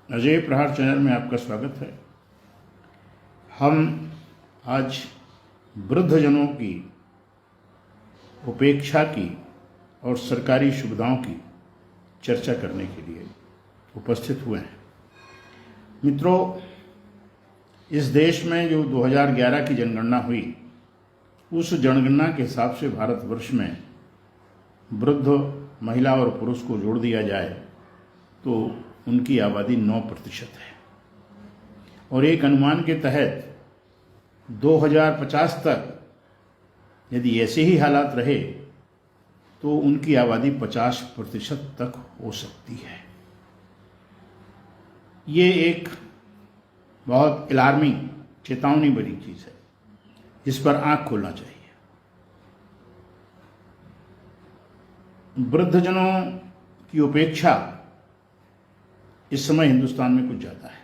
अजय प्रहार चैनल में आपका स्वागत है। हम आज वृद्धजनों की उपेक्षा की और सरकारी सुविधाओं की चर्चा करने के लिए उपस्थित हुए हैं। मित्रों, इस देश में जो 2011 की जनगणना हुई, उस जनगणना के हिसाब से भारतवर्ष में वृद्ध महिला और पुरुष को जोड़ दिया जाए तो उनकी आबादी 9% है और एक अनुमान के तहत 2050 तक यदि ऐसे ही हालात रहे तो उनकी आबादी 50% तक हो सकती है। ये एक बहुत अलार्मिंग, चेतावनी भरी चीज़ है, जिस पर आंख खोलना चाहिए। वृद्धजनों की उपेक्षा इस समय हिंदुस्तान में कुछ ज़्यादा है।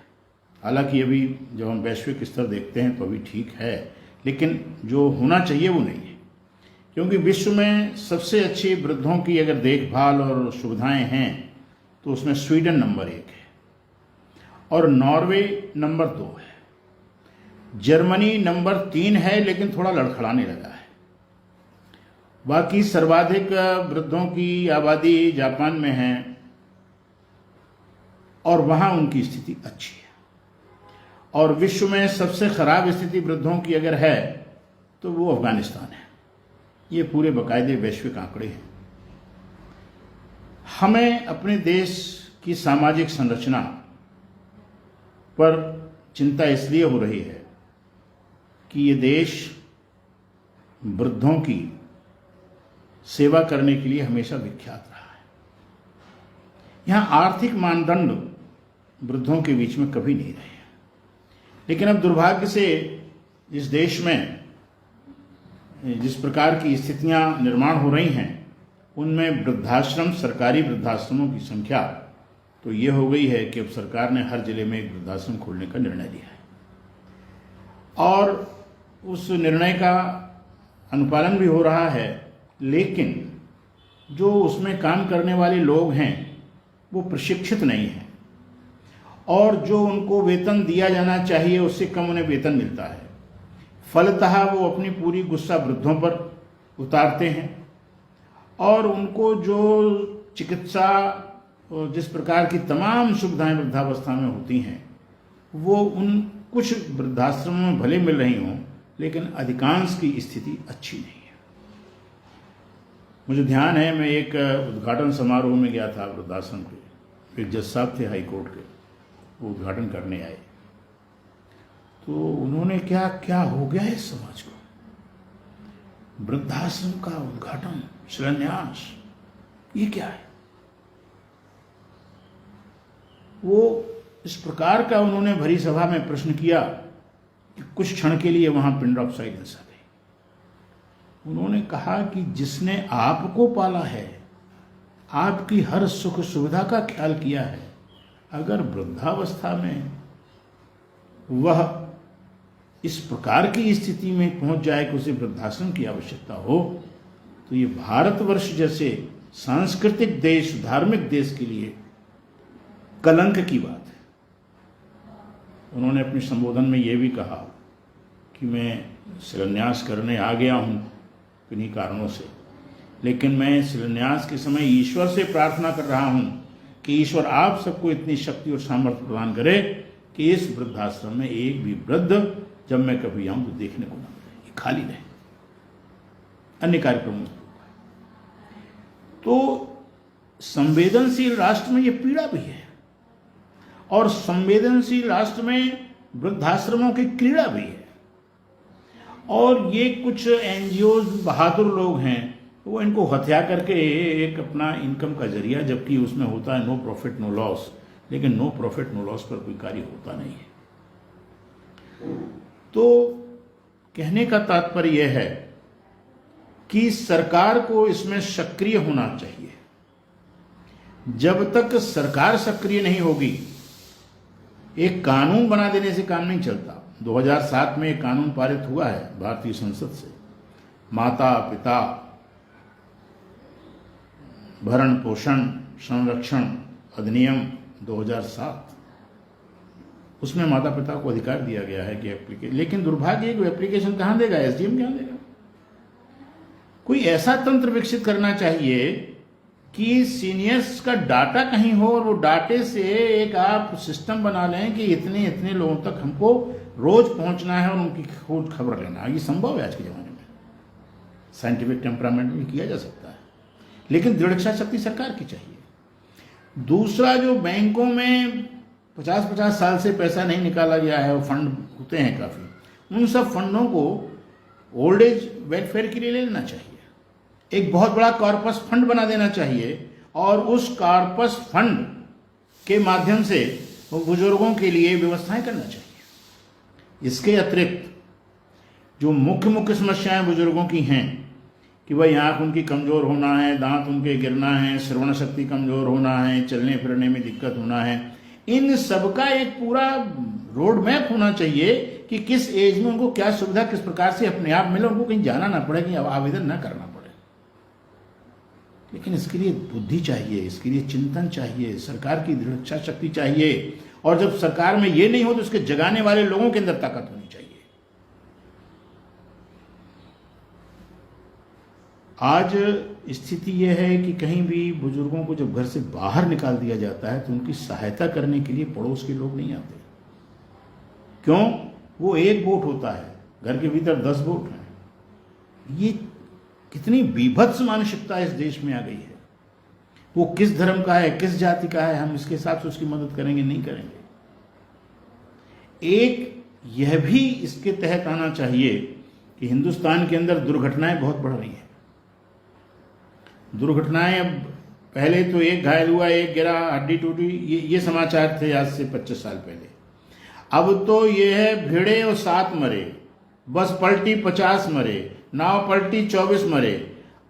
हालांकि अभी जब हम वैश्विक स्तर देखते हैं तो अभी ठीक है, लेकिन जो होना चाहिए वो नहीं है, क्योंकि विश्व में सबसे अच्छी वृद्धों की अगर देखभाल और सुविधाएं हैं तो उसमें स्वीडन नंबर 1 है और नॉर्वे नंबर 2 है। जर्मनी नंबर 3 है, लेकिन थोड़ा लड़खड़ाने लगा है। बाकी सर्वाधिक वृद्धों की आबादी जापान में है और वहाँ उनकी स्थिति अच्छी है। और विश्व में सबसे खराब स्थिति वृद्धों की अगर है तो वो अफगानिस्तान है। ये पूरे बाकायदे वैश्विक आंकड़े हैं। हमें अपने देश की सामाजिक संरचना पर चिंता इसलिए हो रही है कि ये देश वृद्धों की सेवा करने के लिए हमेशा विख्यात रहा है। यहाँ आर्थिक मानदंड वृद्धों के बीच में कभी नहीं रहे, लेकिन अब दुर्भाग्य से इस देश में जिस प्रकार की स्थितियां निर्माण हो रही हैं, उनमें वृद्धाश्रम, सरकारी वृद्धाश्रमों की संख्या तो ये हो गई है कि अब सरकार ने हर जिले में एक वृद्धाश्रम खोलने का निर्णय लिया है और उस निर्णय का अनुपालन भी हो रहा है, लेकिन जो उसमें काम करने वाले लोग हैं वो प्रशिक्षित नहीं हैं और जो उनको वेतन दिया जाना चाहिए उससे कम उन्हें वेतन मिलता है। फलतः वो अपनी पूरी गुस्सा वृद्धों पर उतारते हैं और उनको जो चिकित्सा और जिस प्रकार की तमाम सुविधाएं वृद्धावस्था में होती हैं वो उन कुछ वृद्धाश्रमों में भले मिल रही हों, लेकिन अधिकांश की स्थिति अच्छी नहीं है। मुझे ध्यान है, मैं एक उद्घाटन समारोह में गया था वृद्धाश्रम के। एक जज साहब थे हाई कोर्ट के, वो उद्घाटन करने आए तो उन्होंने क्या क्या हो गया है समाज को, वृद्धाश्रम का उद्घाटन, शिलान्यास, ये क्या है। वो इस प्रकार का उन्होंने भरी सभा में प्रश्न किया कि कुछ क्षण के लिए वहां पिन ड्रॉप साइलेंस आ गई। उन्होंने कहा कि जिसने आपको पाला है, आपकी हर सुख सुविधा का ख्याल किया है, अगर वृद्धावस्था में वह इस प्रकार की स्थिति में पहुंच जाए कि उसे वृद्धाश्रम की आवश्यकता हो, तो ये भारतवर्ष जैसे सांस्कृतिक देश, धार्मिक देश के लिए कलंक की बात है। उन्होंने अपने संबोधन में ये भी कहा कि मैं शिलान्यास करने आ गया हूं किन्हीं कारणों से, लेकिन मैं शिलान्यास के समय ईश्वर से प्रार्थना कर रहा हूं कि ईश्वर आप सबको इतनी शक्ति और सामर्थ्य प्रदान करे कि इस वृद्धाश्रम में एक भी वृद्ध जब मैं कभी आऊं तो देखने को ना मिले, ये खाली रहे, अन्य कार्यक्रमों। तो संवेदनशील राष्ट्र में ये पीड़ा भी है और संवेदनशील राष्ट्र में वृद्धाश्रमों की क्रीड़ा भी है। और ये कुछ एनजीओ बहादुर लोग हैं, वो इनको हत्या करके एक अपना इनकम का जरिया, जबकि उसमें होता है नो प्रॉफिट नो लॉस, लेकिन नो प्रॉफिट नो लॉस पर कोई कार्य होता नहीं है। तो कहने का तात्पर्य यह है कि सरकार को इसमें सक्रिय होना चाहिए। जब तक सरकार सक्रिय नहीं होगी, एक कानून बना देने से काम नहीं चलता। 2007 में एक कानून पारित हुआ है भारतीय संसद से, माता पिता भरण पोषण संरक्षण अधिनियम 2007। उसमें माता पिता को अधिकार दिया गया है कि लेकिन दुर्भाग्य है कि एप्लीकेशन कहाँ देगा, एसडीएम कहाँ देगा। कोई ऐसा तंत्र विकसित करना चाहिए कि सीनियर्स का डाटा कहीं हो और वो डाटे से एक आप सिस्टम बना लें कि इतने इतने लोगों तक हमको रोज पहुंचना है और उनकी खोज खबर लेना है। ये संभव है आज के ज़माने में, साइंटिफिक टेम्परामेंट में किया जा सकता है, लेकिन दृढ़ इच्छा शक्ति सरकार की चाहिए। दूसरा, जो बैंकों में 50-50 साल से पैसा नहीं निकाला गया है, वो फंड होते हैं काफ़ी, उन सब फंडों को ओल्ड एज वेलफेयर के लिए ले लेना चाहिए। एक बहुत बड़ा कॉर्पस फंड बना देना चाहिए और उस कॉर्पस फंड के माध्यम से वो बुजुर्गों के लिए व्यवस्थाएं करना चाहिए। इसके अतिरिक्त जो मुख्य मुख्य समस्याएं बुजुर्गों की हैं कि भाई आँख उनकी कमज़ोर होना है, दांत उनके गिरना है, श्रवण शक्ति कमज़ोर होना है, चलने फिरने में दिक्कत होना है, इन सबका एक पूरा रोड मैप होना चाहिए कि किस एज में उनको क्या सुविधा किस प्रकार से अपने आप मिले, उनको कहीं जाना ना पड़े, कहीं आवेदन ना करना पड़े। लेकिन इसके लिए बुद्धि चाहिए, इसके लिए चिंतन चाहिए, सरकार की दृढ़ इच्छा शक्ति चाहिए, और जब सरकार में ये नहीं हो तो उसके जगाने वाले लोगों के अंदर ताकत होनी चाहिए। आज स्थिति यह है कि कहीं भी बुजुर्गों को जब घर से बाहर निकाल दिया जाता है तो उनकी सहायता करने के लिए पड़ोस के लोग नहीं आते। क्यों? वो एक वोट होता है, घर के भीतर 10 वोट हैं। ये कितनी बीभत्स मानसिकता इस देश में आ गई है। वो किस धर्म का है, किस जाति का है, हम इसके हिसाब से उसकी मदद करेंगे, नहीं करेंगे। एक यह भी इसके तहत आना चाहिए कि हिंदुस्तान के अंदर दुर्घटनाएं बहुत बढ़ रही हैं। दुर्घटनाएं, अब पहले तो एक घायल हुआ, एक गिरा, हड्डी टूटी, ये समाचार थे आज से 25 साल पहले। अब तो ये है भिड़े और 7 मरे, बस पलटी 50 मरे, नाव पलटी 24 मरे।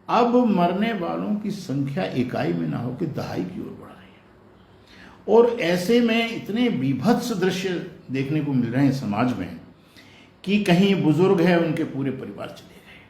अब मरने वालों की संख्या इकाई में ना होकर दहाई की ओर बढ़ रही है। और ऐसे में इतने बीभत्स दृश्य देखने को मिल रहे हैं समाज में कि कहीं बुजुर्ग है, उनके पूरे परिवार चले गए,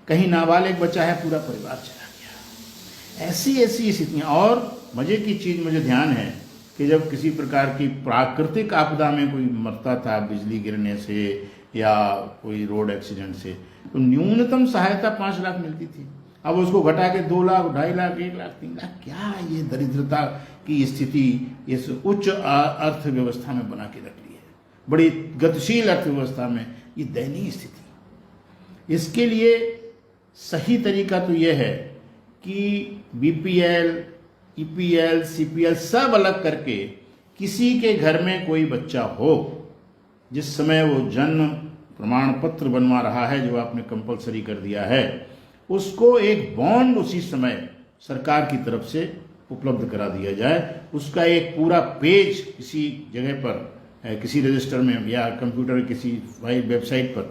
कहीं नाबालिग बच्चा है, पूरा परिवार चला गया। ऐसी स्थितियां। और मजे की चीज मुझे ध्यान है कि जब किसी प्रकार की प्राकृतिक आपदा में कोई मरता था, बिजली गिरने से या कोई रोड एक्सीडेंट से, तो न्यूनतम सहायता 5 लाख मिलती थी। अब उसको घटा के 2 लाख, 2.5 लाख, 1 लाख, 3 लाख। क्या ये दरिद्रता की स्थिति इस उच्च अर्थव्यवस्था में बना के रख ली है, बड़ी गतिशील अर्थव्यवस्था में ये दयनीय स्थिति। इसके लिए सही तरीका तो यह है कि बीपीएल, ईपीएल, सीपीएल सब अलग करके किसी के घर में कोई बच्चा हो, जिस समय वो जन्म प्रमाण पत्र बनवा रहा है, जो आपने कंपलसरी कर दिया है, उसको एक बॉन्ड उसी समय सरकार की तरफ से उपलब्ध करा दिया जाए। उसका एक पूरा पेज किसी जगह पर, किसी रजिस्टर में या कंप्यूटर किसी वेबसाइट पर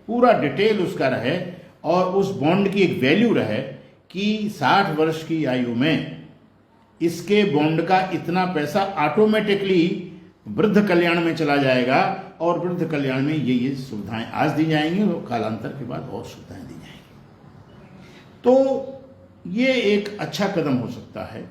पूरा डिटेल उसका रहे, और उस बॉन्ड की एक वैल्यू रहे कि 60 वर्ष की आयु में इसके बॉन्ड का इतना पैसा ऑटोमेटिकली वृद्ध कल्याण में चला जाएगा, और वृद्ध कल्याण में ये सुविधाएं आज दी जाएंगी और कालांतर के बाद और सुविधाएं दी जाएंगी। तो ये एक अच्छा कदम हो सकता है।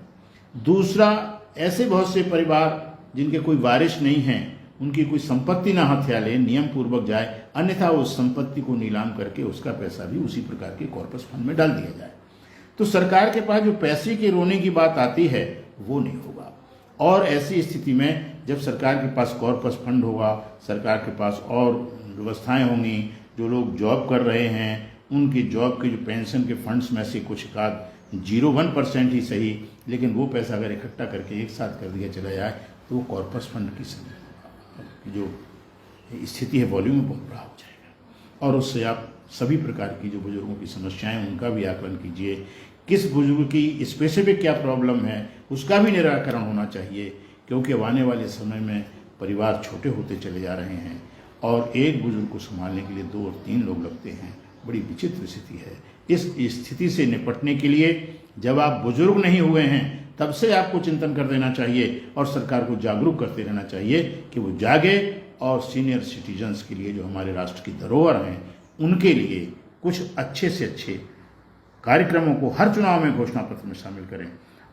दूसरा, ऐसे बहुत से परिवार जिनके कोई वारिस नहीं हैं, उनकी कोई संपत्ति ना हथिया ले, नियम पूर्वक जाए, अन्यथा उस संपत्ति को नीलाम करके उसका पैसा भी उसी प्रकार के कॉर्पस फंड में डाल दिया जाए। तो सरकार के पास जो पैसे के रोने की बात आती है वो नहीं होगा। और ऐसी स्थिति में जब सरकार के पास कॉर्पस फंड होगा, सरकार के पास और व्यवस्थाएं होंगी, जो लोग जॉब कर रहे हैं उनकी जॉब के जो पेंशन के फंड्स में से कुछ का 0.1% ही सही, लेकिन वो पैसा अगर इकट्ठा करके एक साथ कर दिया चला जाए तो वो कॉर्पस फंड की जो स्थिति है वॉल्यूम में बहुत बड़ा हो जाएगा। और उससे आप सभी प्रकार की जो बुजुर्गों की समस्याएं उनका भी आकलन कीजिए, किस बुजुर्ग की स्पेसिफिक क्या प्रॉब्लम है उसका भी निराकरण होना चाहिए, क्योंकि अब आने वाले समय में परिवार छोटे होते चले जा रहे हैं और एक बुजुर्ग को संभालने के लिए 2 और 3 लोग लगते हैं। बड़ी विचित्र स्थिति है। इस स्थिति से निपटने के लिए जब आप बुजुर्ग नहीं हुए हैं तब से आपको चिंतन कर देना चाहिए और सरकार को जागरूक करते रहना चाहिए कि वो जागे और सीनियर सिटीजन्स के लिए, जो हमारे राष्ट्र की धरोहर हैं, उनके लिए कुछ अच्छे से अच्छे कार्यक्रमों को हर चुनाव में घोषणा पत्र में शामिल करें।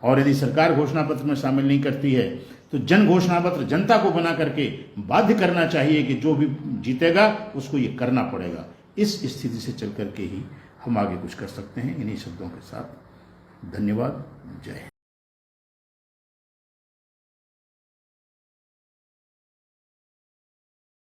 और यदि सरकार घोषणा पत्र में शामिल नहीं करती है तो जन घोषणा पत्र जनता को बना करके बाध्य करना चाहिए कि जो भी जीतेगा उसको ये करना पड़ेगा। इस स्थिति से चल करके ही हम आगे कुछ कर सकते हैं। इन्हीं शब्दों के साथ धन्यवाद। जय हिंद।